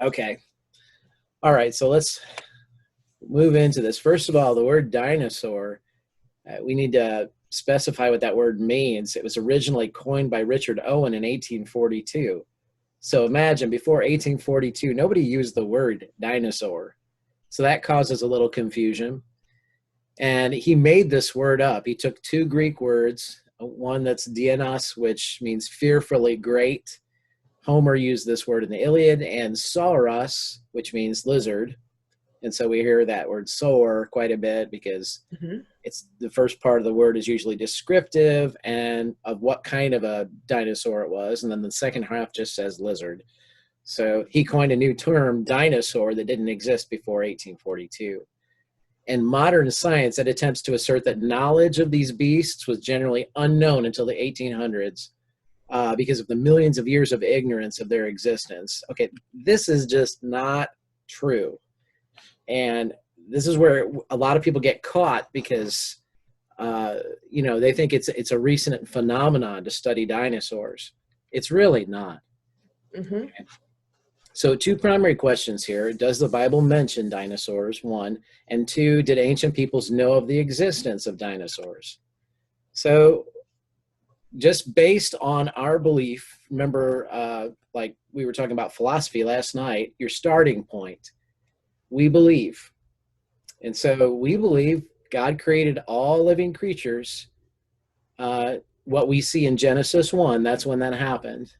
Okay. All right. So let's move into this. First of all, the word dinosaur, we need to specify what that word means. It was originally coined by Richard Owen in 1842. So imagine before 1842, nobody used the word dinosaur. So that causes a little confusion. And he made this word up. He took two Greek words, one that's dienos, which means fearfully great. Homer used this word in the Iliad, and sauros, which means lizard. And so we hear that word soar quite a bit because it's the first part of the word is usually descriptive and of what kind of a dinosaur it was. And then the second half just says lizard. So he coined a new term, dinosaur, that didn't exist before 1842. In modern science, it attempts to assert that knowledge of these beasts was generally unknown until the 1800s because of the millions of years of ignorance of their existence. Okay, this is just not true. And this is where a lot of people get caught because, they think it's a recent phenomenon to study dinosaurs. It's really not. Okay. So two primary questions here. Does the Bible mention dinosaurs, one? And two, did ancient peoples know of the existence of dinosaurs? So just based on our belief, remember, like we were talking about philosophy last night, your starting point, we believe. And so we believe God created all living creatures. What we see in Genesis 1, that's when that happened.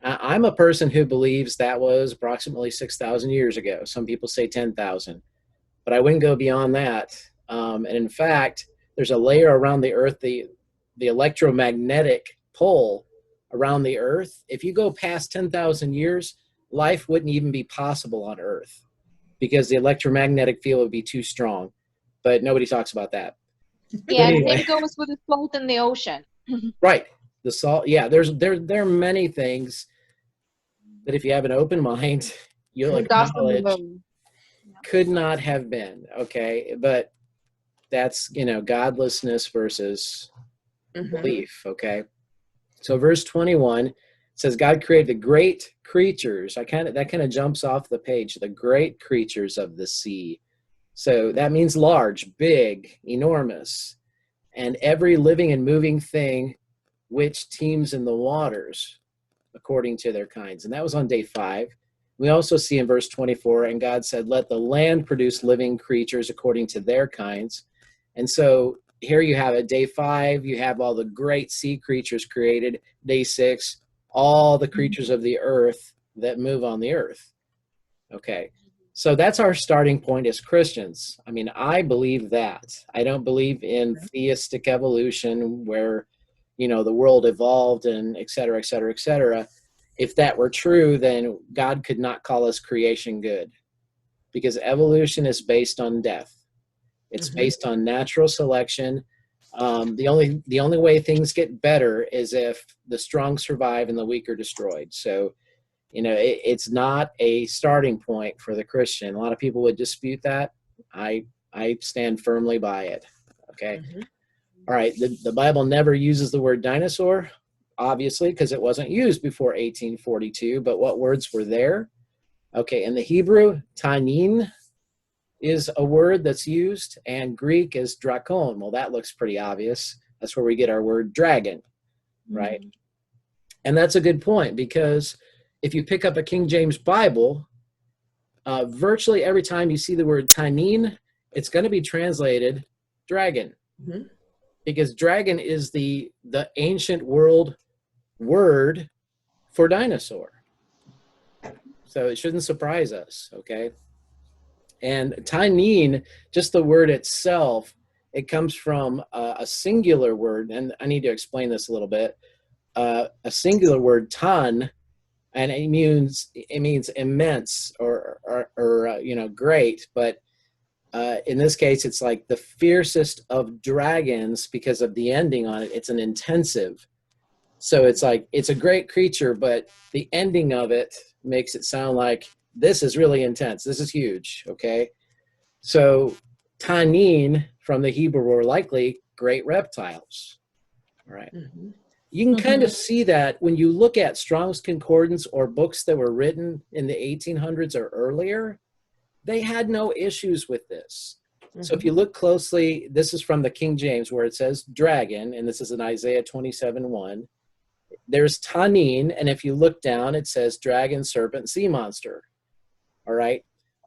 I'm a person who believes that was approximately 6,000 years ago. Some people say 10,000, but I wouldn't go beyond that. And in fact, there's a layer around the Earth, the electromagnetic pull around the Earth. If you go past 10,000 years, life wouldn't even be possible on Earth because the electromagnetic field would be too strong. But nobody talks about that. Yeah, anyway. same goes with the salt in the ocean. Right. The salt, yeah, there are many things that if you have an open mind, you'll acknowledge could not have been, okay? But that's, godlessness versus belief, okay? So verse 21 says God created the great creatures. That kind of jumps off the page, the great creatures of the sea. So that means large, big, enormous, and every living and moving thing which teems in the waters according to their kinds. And that was on day 5. We also see in verse 24, and God said, let the land produce living creatures according to their kinds. And so here you have it, day 5, you have all the great sea creatures created. Day 6, all the creatures of the earth that move on the earth. Okay, so that's our starting point as Christians. I mean, I believe that. I don't believe in theistic evolution where the world evolved and et cetera, et cetera, et cetera. If that were true, then God could not call us creation good because evolution is based on death. It's based on natural selection. The only way things get better is if the strong survive and the weak are destroyed. So, it's not a starting point for the Christian. A lot of people would dispute that. I stand firmly by it. Okay. All right, the Bible never uses the word dinosaur, obviously, because it wasn't used before 1842, but what words were there? Okay, in the Hebrew, tanin is a word that's used, and Greek is drakon. Well, that looks pretty obvious. That's where we get our word dragon, right? And that's a good point, because if you pick up a King James Bible, virtually every time you see the word tanin, it's going to be translated dragon. Because dragon is the ancient world word for dinosaur. So it shouldn't surprise us, okay? And tanin, just the word itself, it comes from a singular word, and I need to explain this a little bit. A singular word, tan, and it means immense or great, but in this case, it's like the fiercest of dragons because of the ending on it. It's an intensive. So it's like, it's a great creature, but the ending of it makes it sound like this is really intense. This is huge, okay? So tanin from the Hebrew were likely great reptiles, all right? You can kind of see that when you look at Strong's Concordance or books that were written in the 1800s or earlier, they had no issues with this. So if you look closely, this is from the King James where it says dragon, and this is in Isaiah 27:1. There's tanin, and if you look down, it says dragon, serpent, sea monster. All right.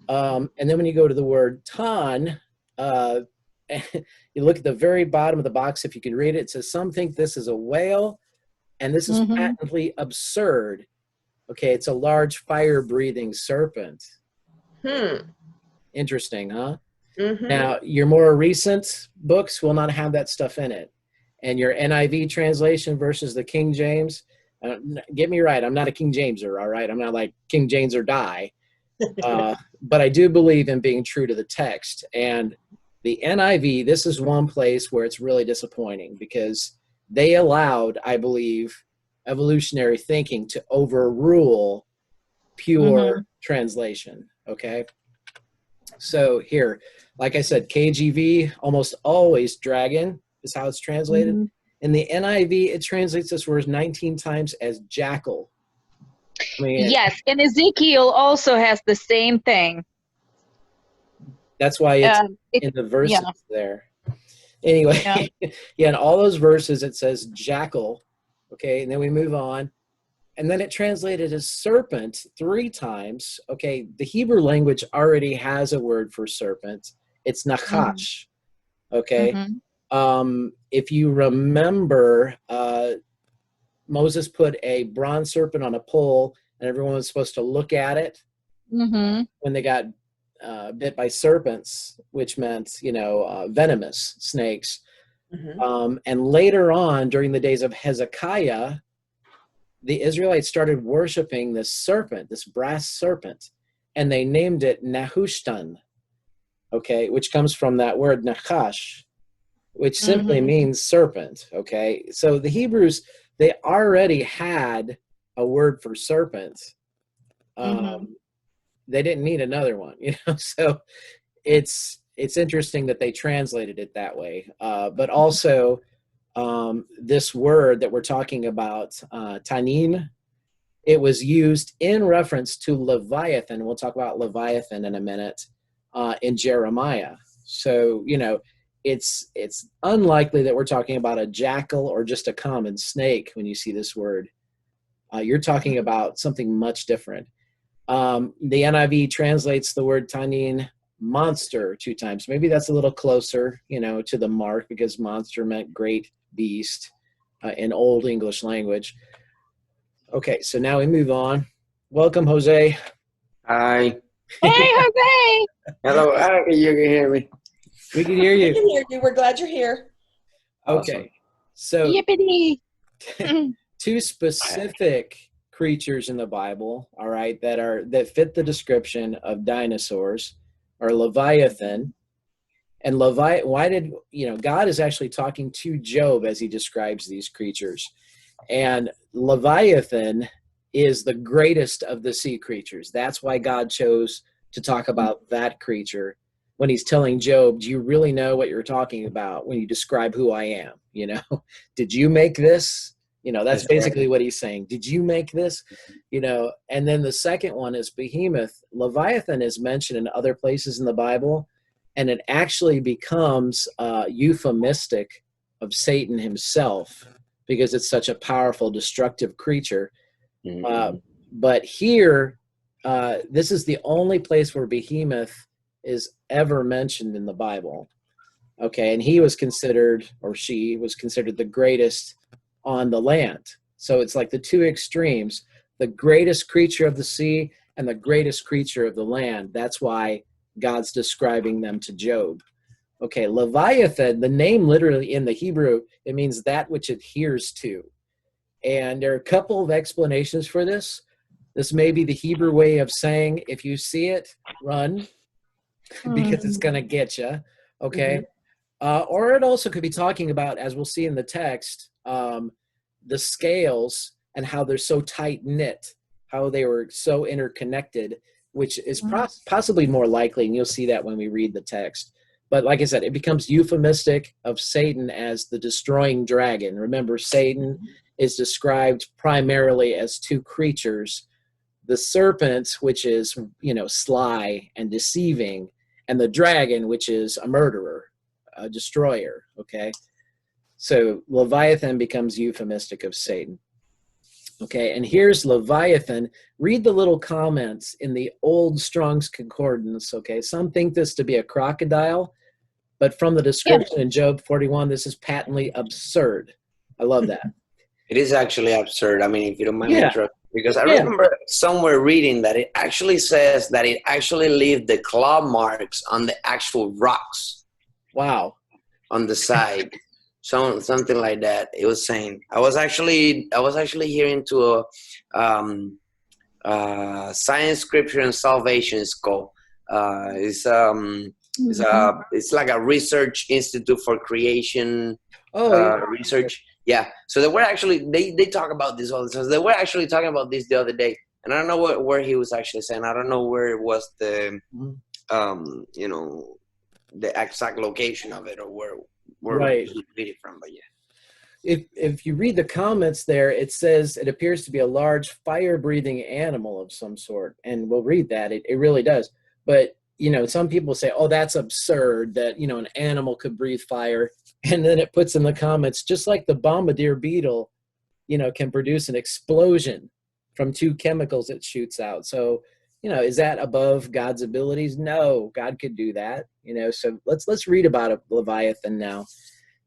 And then when you go to the word tan, you look at the very bottom of the box, if you can read it, it says, some think this is a whale, and this is patently absurd. Okay, it's a large fire-breathing serpent. Interesting, huh? Now, your more recent books will not have that stuff in it. And your NIV translation versus the King James, get me right, I'm not a King Jameser, all right? I'm not like King James or die. But I do believe in being true to the text. And the NIV, this is one place where it's really disappointing because they allowed, I believe, evolutionary thinking to overrule pure translation, okay? So here, like I said, KJV, almost always dragon is how it's translated. In the NIV, it translates this word 19 times as jackal. I mean, yes, and Ezekiel also has the same thing. That's why it's in the verses there. Anyway, in all those verses, it says jackal, okay, and then we move on. And then it translated as serpent 3 times. Okay, the Hebrew language already has a word for serpent. It's nachash, okay? If you remember, Moses put a bronze serpent on a pole, and everyone was supposed to look at it when they got bit by serpents, which meant, venomous snakes. And later on, during the days of Hezekiah, the Israelites started worshiping this serpent, this brass serpent, and they named it Nehushtan, okay, which comes from that word Nachash, which simply means serpent, okay? So the Hebrews, they already had a word for serpent. They didn't need another one, so it's interesting that they translated it that way. But also, this word that we're talking about, tanin, it was used in reference to Leviathan. We'll talk about Leviathan in a minute, in Jeremiah. So, it's unlikely that we're talking about a jackal or just a common snake when you see this word. You're talking about something much different. The NIV translates the word tanin monster 2 times. Maybe that's a little closer, to the mark, because monster meant great beast in Old English language. Okay, so now we move on. Welcome, Jose. Hi. Hey, Jose. Hello. You can hear me. We can hear you. We can hear you. We're glad you're here. Okay, Awesome. so Yippity. 2 specific creatures in the Bible, all right, that fit the description of dinosaurs are Leviathan. And God is actually talking to Job as he describes these creatures. And Leviathan is the greatest of the sea creatures. That's why God chose to talk about that creature when he's telling Job, do you really know what you're talking about when you describe who I am? Did you make this? That's basically what he's saying. Did you make this? And then the second one is Behemoth. Leviathan is mentioned in other places in the Bible, and it actually becomes euphemistic of Satan himself because it's such a powerful, destructive creature. But here, this is the only place where Behemoth is ever mentioned in the Bible. Okay, and he was considered, or she was considered, the greatest on the land. So it's like the 2 extremes, the greatest creature of the sea and the greatest creature of the land. That's why God's describing them to Job. Okay, Leviathan, the name literally in the Hebrew, it means that which adheres to. And there are a couple of explanations for this. This may be the Hebrew way of saying, if you see it, run, because it's going to get you. Okay. Or it also could be talking about, as we'll see in the text, the scales and how they're so tight knit, how they were so interconnected, which is possibly more likely, and you'll see that when we read the text. But like I said, it becomes euphemistic of Satan as the destroying dragon. Remember, Satan is described primarily as two creatures: the serpent, which is, sly and deceiving, and the dragon, which is a murderer, a destroyer. Okay, so Leviathan becomes euphemistic of Satan. Okay, and here's Leviathan. Read the little comments in the old Strong's Concordance. Okay, some think this to be a crocodile, but from the description in Job 41, this is patently absurd. I love that. It is actually absurd. I mean, if you don't mind me interrupting, because I remember somewhere reading that it actually says that it actually leaves the claw marks on the actual rocks. Wow. On the side. Something like that. It was saying. I was actually hearing to a Science, Scripture, and Salvation School. It's like a research institute for creation research. Yeah. So they were actually they talk about this all the time. They were actually talking about this the other day, and I don't know where he was actually saying. I don't know where it was the the exact location of it, or where he read it from, but yeah. If you read the comments there, it says it appears to be a large fire-breathing animal of some sort, and we'll read that. It really does. But, some people say, oh, that's absurd that, an animal could breathe fire. And then it puts in the comments, just like the bombardier beetle, can produce an explosion from two chemicals it shoots out. So, is that above God's abilities? No, God could do that. So let's read about Leviathan now.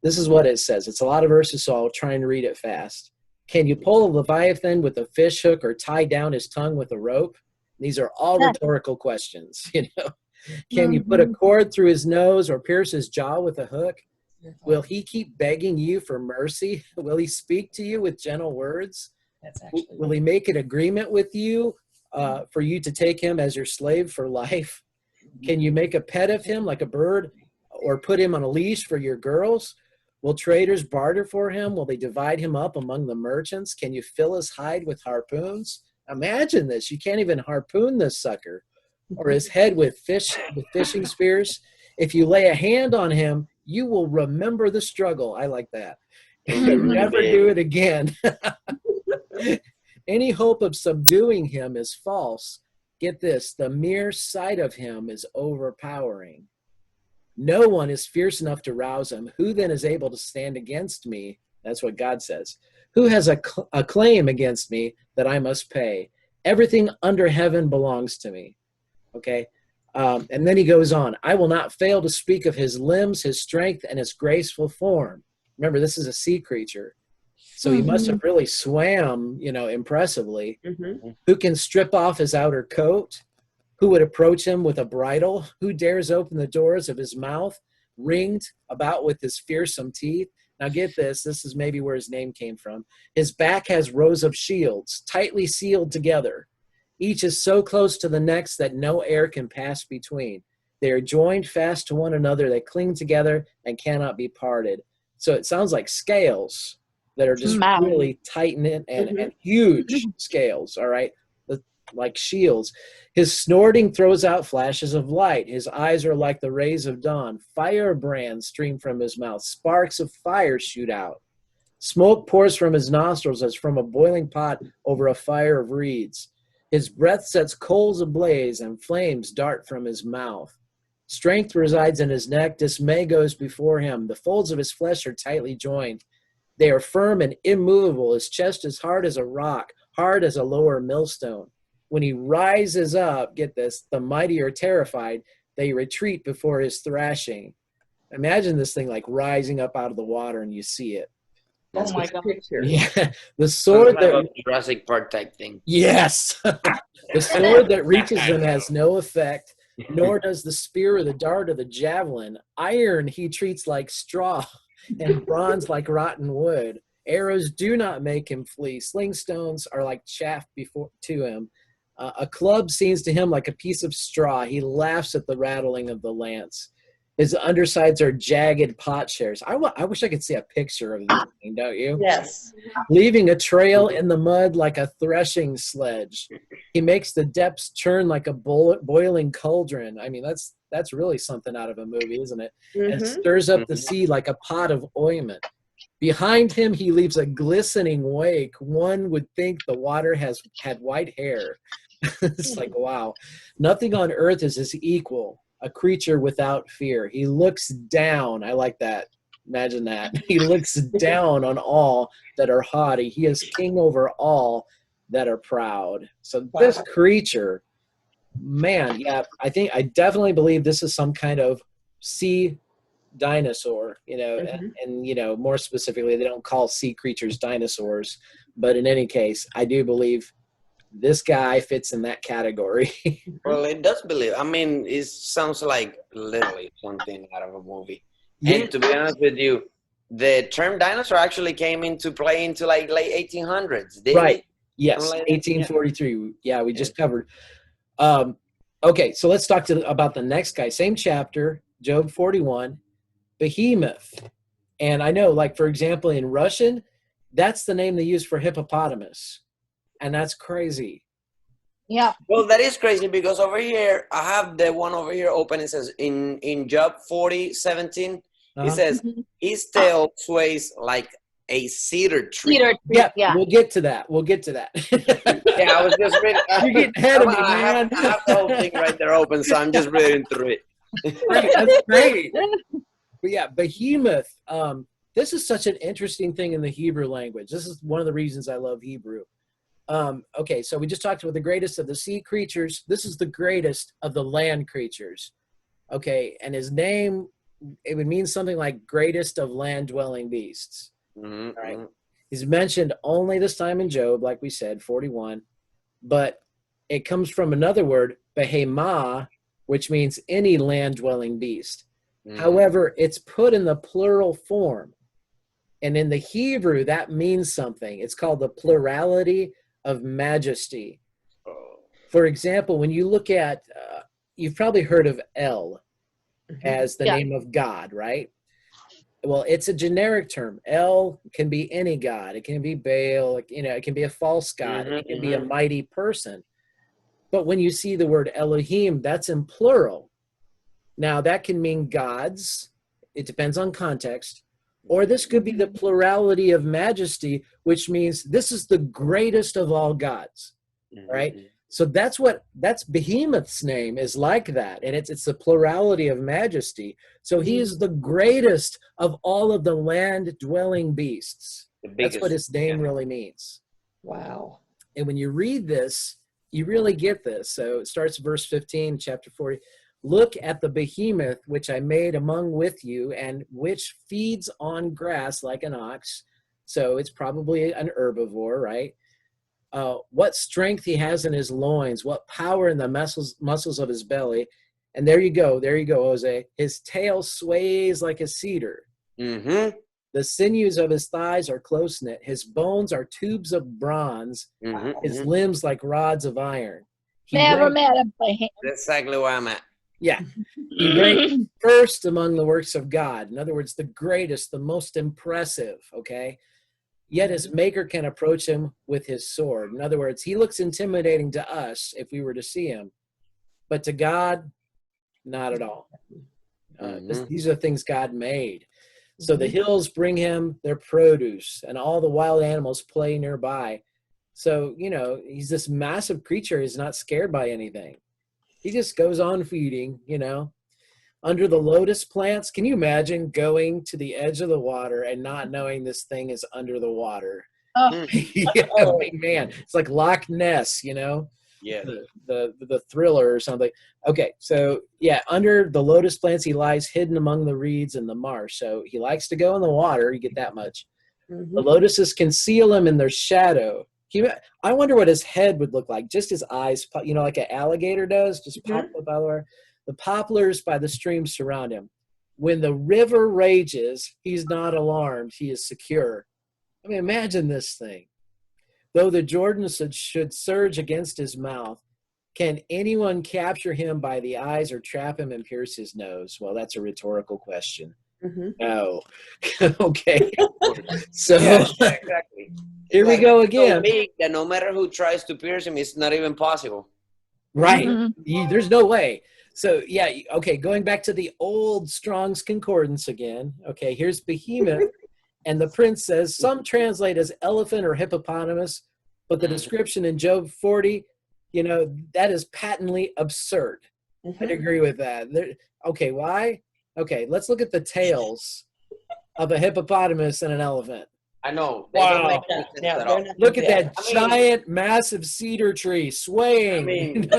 This is what it says. It's a lot of verses, so I'll try and read it fast. Can you pull a Leviathan with a fish hook or tie down his tongue with a rope? These are all rhetorical questions. Can you put a cord through his nose or pierce his jaw with a hook? Will he keep begging you for mercy? Will he speak to you with gentle words? Will he make an agreement with you for you to take him as your slave for life? Can you make a pet of him like a bird, or put him on a leash for your girls? Will traders barter for him? Will they divide him up among the merchants? Can you fill his hide with harpoons? Imagine this. You can't even harpoon this sucker. Or his head with fishing spears. If you lay a hand on him, you will remember the struggle. I like that. And never do it again. Any hope of subduing him is false. Get this, the mere sight of him is overpowering. No one is fierce enough to rouse him. Who then is able to stand against me? That's what God says. Who has a claim against me that I must pay? Everything under heaven belongs to me. Okay? And then he goes on. I will not fail to speak of his limbs, his strength, and his graceful form. Remember, this is a sea creature. So he must have really swam, impressively. Who can strip off his outer coat? Who would approach him with a bridle? Who dares open the doors of his mouth, ringed about with his fearsome teeth? Now get this. This is maybe where his name came from. His back has rows of shields, tightly sealed together. Each is so close to the next that no air can pass between. They are joined fast to one another. They cling together and cannot be parted. So it sounds like scales that are just really tight and huge scales, all right, like shields. His snorting throws out flashes of light. His eyes are like the rays of dawn. Firebrands stream from his mouth. Sparks of fire shoot out. Smoke pours from his nostrils as from a boiling pot over a fire of reeds. His breath sets coals ablaze, and flames dart from his mouth. Strength resides in his neck. Dismay goes before him. The folds of his flesh are tightly joined. They are firm and immovable. His chest is hard as a rock, hard as a lower millstone. When he rises up, get this, the mighty are terrified. They retreat before his thrashing. Imagine this thing like rising up out of the water and you see it. Oh my God. Yeah. The sword that Jurassic Park type thing. Yes. The sword that reaches them has no effect, nor does the spear or the dart or the javelin. Iron he treats like straw, and bronze like rotten wood. Arrows do not make him flee. Sling stones are like chaff to him. A club seems to him like a piece of straw. He laughs at the rattling of the lance. His undersides are jagged potsherds. I wish I could see a picture of this thing, don't you? Yes. Leaving a trail in the mud like a threshing sledge. He makes the depths churn like a boiling cauldron. I mean, that's really something out of a movie, isn't it? And stirs up the sea like a pot of ointment. Behind him, he leaves a glistening wake. One would think the water had white hair. It's like, wow. Nothing on earth is his equal, a creature without fear. He looks down. I like that. Imagine that. He looks down on all that are haughty. He is king over all that are proud. So this creature, man, yeah, I definitely believe this is some kind of sea dinosaur, and more specifically, they don't call sea creatures dinosaurs, but in any case, I do believe this guy fits in that category. Well, it does believe. I mean, it sounds like literally something out of a movie. Yeah. And to be honest with you, the term dinosaur actually came into play into like late 1800s, didn't Right. it? Yes, 1843. Yeah, we just covered. Okay, so let's talk about the next guy. Same chapter, Job 41, Behemoth. And I know, like, for example, in Russian, that's the name they use for hippopotamus. And that's crazy. Yeah. Well, that is crazy because over here, I have the one over here open. It says in Job 40:17, it says, his tail sways like a cedar tree. Yeah, we'll get to that. Yeah, I was just reading. You're getting ahead of me, man. I have the whole thing right there open, so I'm just reading through it. Great, that's great. But yeah, behemoth. This is such an interesting thing in the Hebrew language. This is one of the reasons I love Hebrew. Okay, so we just talked about the greatest of the sea creatures. This is the greatest of the land creatures. Okay, and his name, it would mean something like greatest of land-dwelling beasts. All right. He's mentioned only this time in Job, like we said, 41, but it comes from another word, behemah, which means any land-dwelling beast. However, it's put in the plural form. And in the Hebrew, that means something. It's called the plurality of majesty. For example, when you look at, you've probably heard of El as the name of God, right? Well, it's a generic term. El can be any god. It can be Baal. It can be a false god. It can be a mighty person. But when you see the word Elohim, that's in plural. Now, that can mean gods. It depends on context. Or this could be the plurality of majesty, which means this is the greatest of all gods, right? So that's Behemoth's name is like that, and it's the plurality of majesty. So he is the greatest of all of the land-dwelling beasts. That's what his name really means. Wow. And when you read this, you really get this. So it starts verse 15, chapter 40. Look at the behemoth which I made among with you, and which feeds on grass like an ox. So it's probably an herbivore, right? What strength he has in his loins, what power in the muscles of his belly. And there you go, Jose. His tail sways like a cedar. The sinews of his thighs are close-knit. His bones are tubes of bronze. His limbs like rods of iron. Never met him by him. That's exactly where I'm at. Yeah. He ranked first among the works of God. In other words, the greatest, the most impressive, okay? Yet his maker can approach him with his sword. In other words, he looks intimidating to us if we were to see him. But to God, not at all. These are things God made. So the hills bring him their produce, and all the wild animals play nearby. So, he's this massive creature. He's not scared by anything. He just goes on feeding, Under the lotus plants, can you imagine going to the edge of the water and not knowing this thing is under the water? Man, it's like Loch Ness, Yeah. The Thriller or something. Okay, so under the lotus plants he lies hidden among the reeds and the marsh. So he likes to go in the water. You get that much. The lotuses conceal him in their shadow. I wonder what his head would look like. Just his eyes, like an alligator does, just pop up out of there. The poplars by the stream surround him. When the river rages, he's not alarmed. He is secure. I mean, imagine this thing. Though the Jordan should surge against his mouth, Can anyone capture him by the eyes or trap him and pierce his nose? Well, that's a rhetorical question. No. Okay. So exactly. Here we go again. So big that no matter who tries to pierce him, it's not even possible. Right. There's no way. So yeah, okay, going back to the old Strong's Concordance again. Okay, here's Behemoth, and the prince says, some translate as elephant or hippopotamus, but the description in Job 40, that is patently absurd. I'd agree with that. Okay, why? Okay, let's look at the tails of a hippopotamus and an elephant. I know. Wow. Look at that giant, massive cedar tree swaying.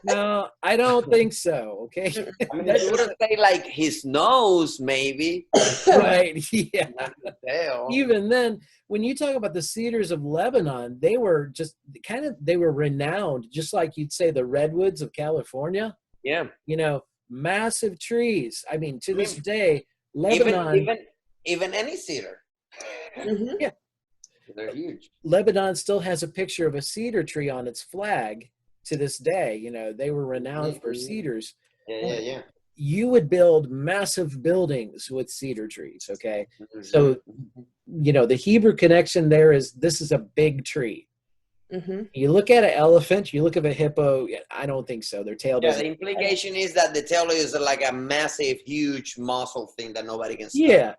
No, I don't think so. Okay. I mean, you would say like his nose, maybe. Right. Yeah. Not the tail. Even then, when you talk about the cedars of Lebanon, they were just they were renowned, just like you'd say the redwoods of California. Yeah. Massive trees. I mean, to this day, Lebanon. Even any cedar. Yeah. They're huge. Lebanon still has a picture of a cedar tree on its flag to this day. They were renowned for cedars. Yeah. You would build massive buildings with cedar trees, okay? So, the Hebrew connection there is this is a big tree. You look at an elephant, you look at a hippo, I don't think so. Their tail doesn't. The implication is that the tail is like a massive, huge muscle thing that nobody can see. Yeah.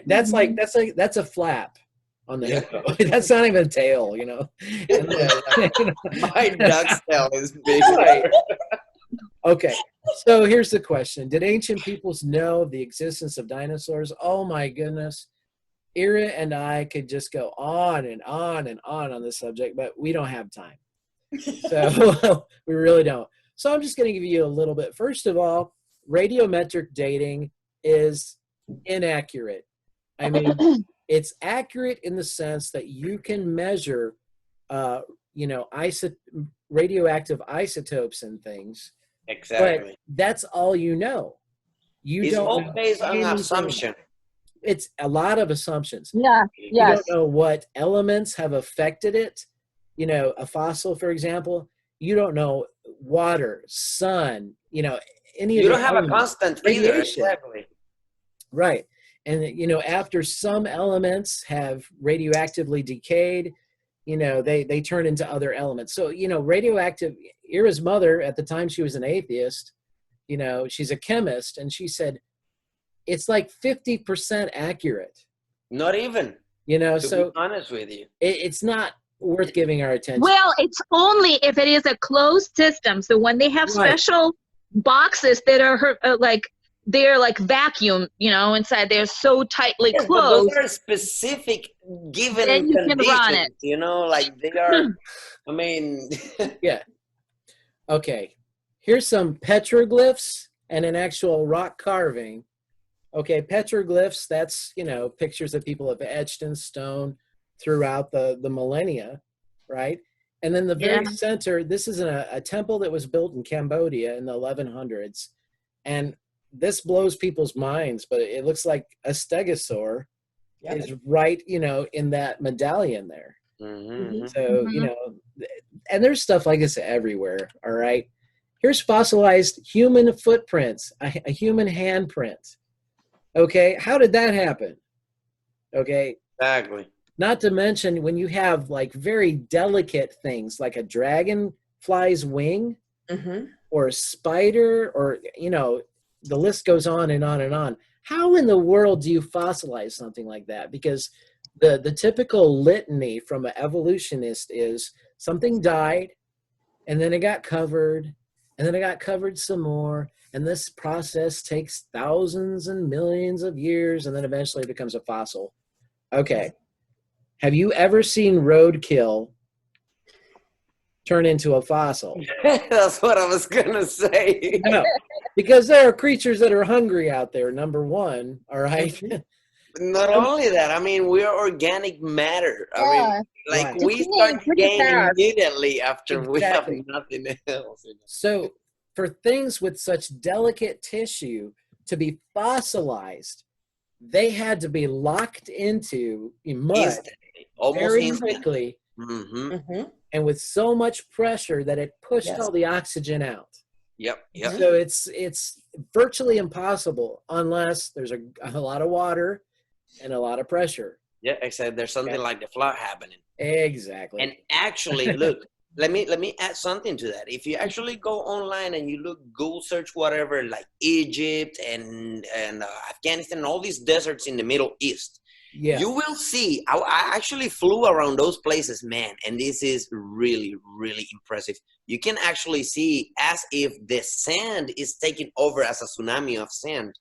That's a flap on the hippo. That's not even a tail, My duck's tail is big. Right. Okay, so here's the question. Did ancient peoples know the existence of dinosaurs? Oh my goodness. Ira and I could just go on and on and on this subject, but we don't have time. So we really don't. So I'm just going to give you a little bit. First of all, radiometric dating is inaccurate. I mean, it's accurate in the sense that you can measure, radioactive isotopes and things. Exactly. But that's all you know. It's all based on assumption. It's a lot of assumptions. Yeah. You don't know what elements have affected it. A fossil, for example, you don't know water, sun, any you of don't have a constant either. Exactly. Right. And, after some elements have radioactively decayed, they turn into other elements. So, radioactive, Ira's mother, at the time she was an atheist, she's a chemist, and she said, it's like 50% accurate. Not even. To be honest with you. It's not worth giving our attention. Well, it's only if it is a closed system. So when they have special boxes that are they're like vacuum, inside, they're so tightly closed. Those are specific given then you conditions, can run it. They are, I mean. Yeah. Okay. Here's some petroglyphs and an actual rock carving. Okay, petroglyphs, that's, pictures that people have etched in stone throughout the millennia, right? And then the very center, this is a temple that was built in Cambodia in the 1100s. And this blows people's minds, but it looks like a stegosaur is right, in that medallion there. So, and there's stuff like this everywhere, all right? Here's fossilized human footprints, a human handprint. Okay, how did that happen? Okay. Exactly. Not to mention when you have like very delicate things like a dragonfly's wing or a spider or, the list goes on and on and on. How in the world do you fossilize something like that? Because the typical litany from an evolutionist is something died and then it got covered and then it got covered some more. And this process takes thousands and millions of years and then eventually it becomes a fossil. Okay. Have you ever seen roadkill turn into a fossil? That's what I was going to say. No, because there are creatures that are hungry out there, number one, all right? Not only that, I mean, we're organic matter. I mean, we start gaining immediately after we have nothing else. So for things with such delicate tissue to be fossilized, they had to be locked into mud almost very quickly. and with so much pressure that it pushed all the oxygen out. Yep. So it's virtually impossible unless there's a lot of water and a lot of pressure. Yeah, except there's something like the flood happening. Exactly. And actually, look, let me add something to that. If you actually go online and you look, Google search whatever, like Egypt and Afghanistan, all these deserts in the Middle East, you will see. I actually flew around those places, man, and this is really, really impressive. You can actually see as if the sand is taking over as a tsunami of sand.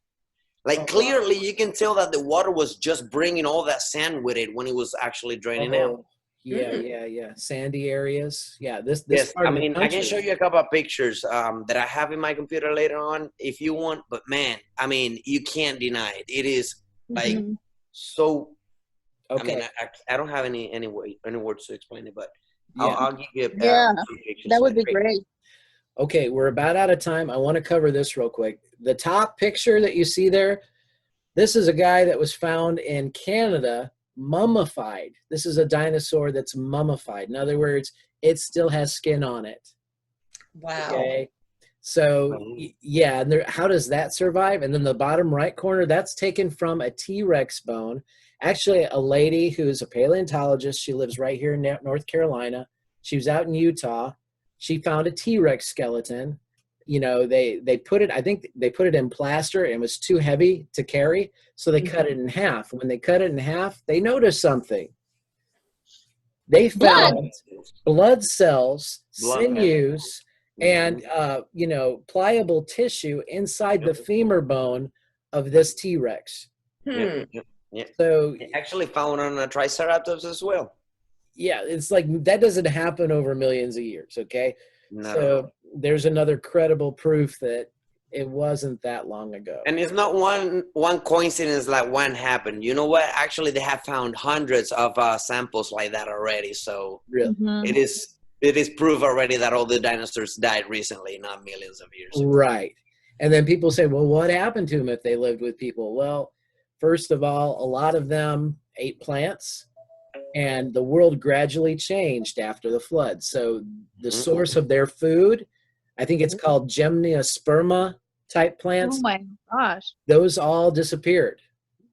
Like clearly, you can tell that the water was just bringing all that sand with it when it was actually draining out. Yeah. Sandy areas. Yeah, this yes, part I of the mean, I can country. show you a couple of pictures that I have in my computer later on if you want. But man, I mean, you can't deny it. It is like so. Okay. I mean, I don't have any words to explain it, but I'll give you some pictures. That would be great. Okay, we're about out of time. I want to cover this real quick. The top picture that you see there, this is a guy that was found in Canada, mummified. This is a dinosaur that's mummified. In other words, it still has skin on it. Wow. Okay. So, yeah, and how does that survive? And then the bottom right corner, that's taken from a T-Rex bone. Actually, a lady who's a paleontologist, she lives right here in North Carolina. She was out in Utah. She found a T-Rex skeleton. You know, they put it, I think they put it in plaster and it was too heavy to carry. So they cut it in half. When they cut it in half, they noticed something. They found blood cells, sinews, and, you know, pliable tissue inside the femur bone of this T-Rex. So actually found on a Triceratops as well. Yeah, it's like that doesn't happen over millions of years, okay? So there's another credible proof that it wasn't that long ago. And it's not one coincidence like one happened. You know what? Actually, they have found hundreds of samples like that already. So it is proof already that all the dinosaurs died recently, not millions of years ago. Right. And then people say, well, what happened to them if they lived with people? Well, first of all, a lot of them ate plants. And the world gradually changed after the flood. So the source of their food, I think it's called gymnosperma type plants. Oh my gosh. Those all disappeared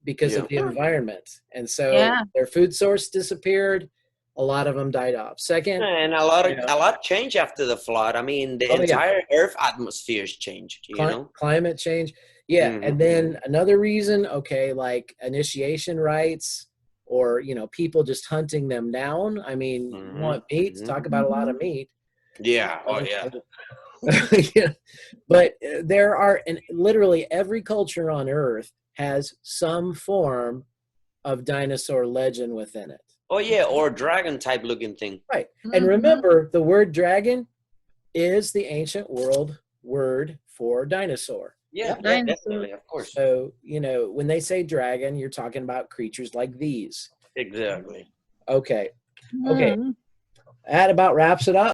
because of the environment. And so their food source disappeared. A lot of them died off. Second. And a lot changed after the flood. I mean, the entire Earth atmosphere changed, you know? Climate change. Yeah. And then another reason, like initiation rites, or, you know, people just hunting them down. I mean, you want meat? Talk about a lot of meat. Yeah. Oh, yeah. Yeah. But there are, and literally every culture on Earth has some form of dinosaur legend within it. Oh, yeah, or dragon type looking thing. Right. And remember, the word dragon is the ancient world word for dinosaur. Yeah, definitely, of course. So, you know, when they say dragon, you're talking about creatures like these. Exactly. Okay. That about wraps it up.